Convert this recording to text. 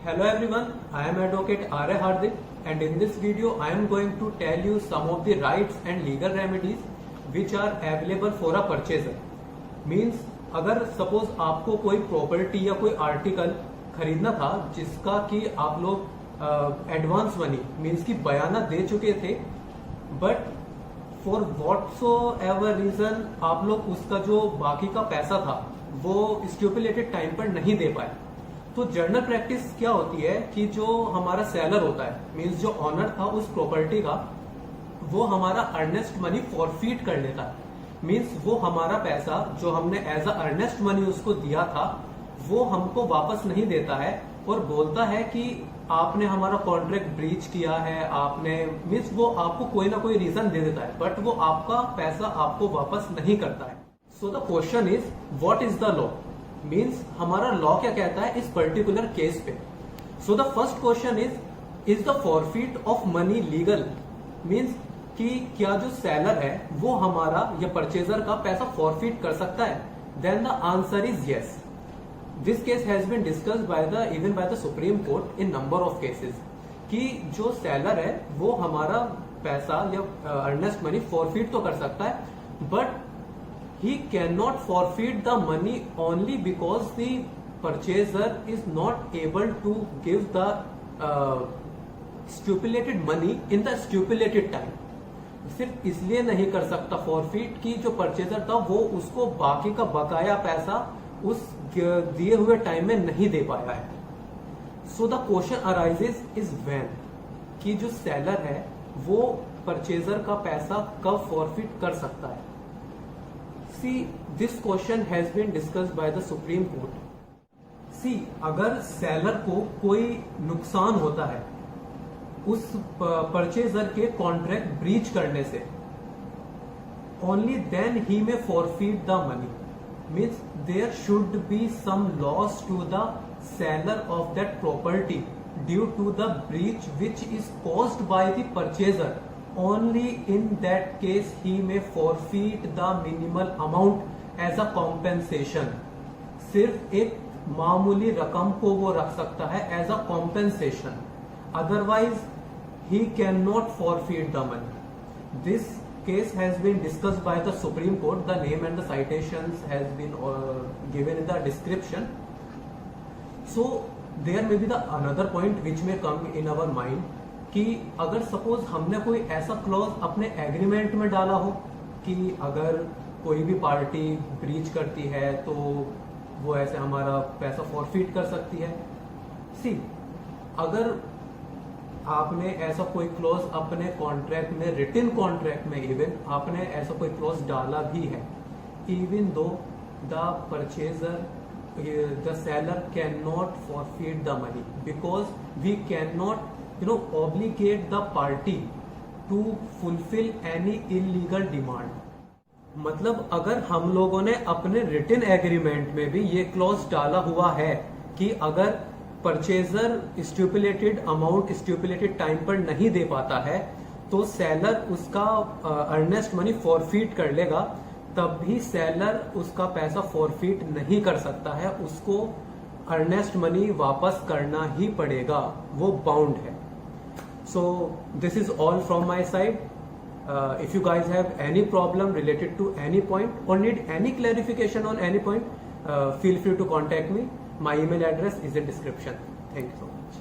Hello everyone, I am Advocate R.A. Hardik and in this video I am going to tell you some of the rights and legal remedies which are available for a purchaser. Means अगर suppose आपको कोई property या कोई article खरीदना था जिसका कि आप लोग एडवांस मनी मीन्स की बयाना दे चुके थे, बट फॉर व्हाटसो एवर रीजन आप लोग उसका जो बाकी का पैसा था वो स्टिपुलेटेड टाइम पर नहीं दे पाए, तो जनरल प्रैक्टिस क्या होती है कि जो हमारा सेलर होता है मीन्स जो ऑनर था उस प्रॉपर्टी का, वो हमारा अर्नेस्ट मनी फॉरफीट कर लेता है। मीन्स वो हमारा पैसा जो हमने एज अ अर्नेस्ट मनी उसको दिया था वो हमको वापस नहीं देता है और बोलता है कि आपने हमारा कॉन्ट्रैक्ट ब्रीच किया है, आपने मीन्स वो आपको कोई ना कोई रीजन दे देता है, बट वो आपका पैसा आपको वापस नहीं करता है। So the question is what is the law, means हमारा लॉ क्या कहता है इस पर्टिकुलर केस पे। So the first question is the forfeit of money legal, means कि क्या जो सेलर है वो हमारा या परचेजर का पैसा फॉरफीट कर सकता है। Then the answer is yes. This case has been discussed by the even by the Supreme Court in number of cases कि जो सेलर है वो हमारा पैसा या अर्नेस्ट मनी फॉरफीट तो कर सकता है, but he cannot forfeit the money only because the purchaser is not able to give the stipulated money in the stipulated time। सिर्फ इसलिए नहीं कर सकता फॉरफीट कि जो परचेजर था वो उसको बाकी का बकाया पैसा उस दिए हुए टाइम में नहीं दे पाया है। So the question arises is when कि जो सेलर है वो परचेजर का पैसा कब फॉरफीट कर सकता है। See, this question has been discussed by the Supreme Court. See, अगर सेलर को कोई नुकसान होता है उस परचेजर के कॉन्ट्रैक्ट ब्रीच करने से, only then he may forfeit the money. Means there should be some loss to the seller of that property due to the breach which is caused by the purchaser. Only in that case he may forfeit the minimal amount as a compensation। सिर्फ एक मामूली रकम को वो रख सकता है as a compensation, otherwise he cannot forfeit the money। This case has been discussed by the Supreme Court. The name and the citations has been given in the description. So there may be the another point which may come in our mind कि अगर suppose हमने कोई ऐसा clause अपने agreement में डाला हो कि अगर कोई भी पार्टी ब्रीच करती है तो वो ऐसे हमारा पैसा फॉरफीट कर सकती है। सी, अगर आपने ऐसा कोई क्लॉज अपने कॉन्ट्रैक्ट में, रिटन कॉन्ट्रैक्ट में इवन आपने ऐसा कोई क्लॉज डाला भी है, even though the purchaser the seller cannot forfeit the money because we cannot obligate the party to fulfill any illegal demand। मतलब अगर हम लोगों ने अपने रिटन एग्रीमेंट में भी ये क्लॉज डाला हुआ है कि अगर purchaser stipulated amount stipulated time पर नहीं दे पाता है तो सेलर उसका अर्नेस्ट मनी फॉरफीट कर लेगा, तब भी सेलर उसका पैसा फॉरफीट नहीं कर सकता है, उसको अर्नेस्ट मनी वापस करना ही पड़ेगा, वो बाउंड है। So this is all from my side. If you guys have any problem related to any point or need any clarification on any point, feel free to contact me. My email address is in description. Thank you so much.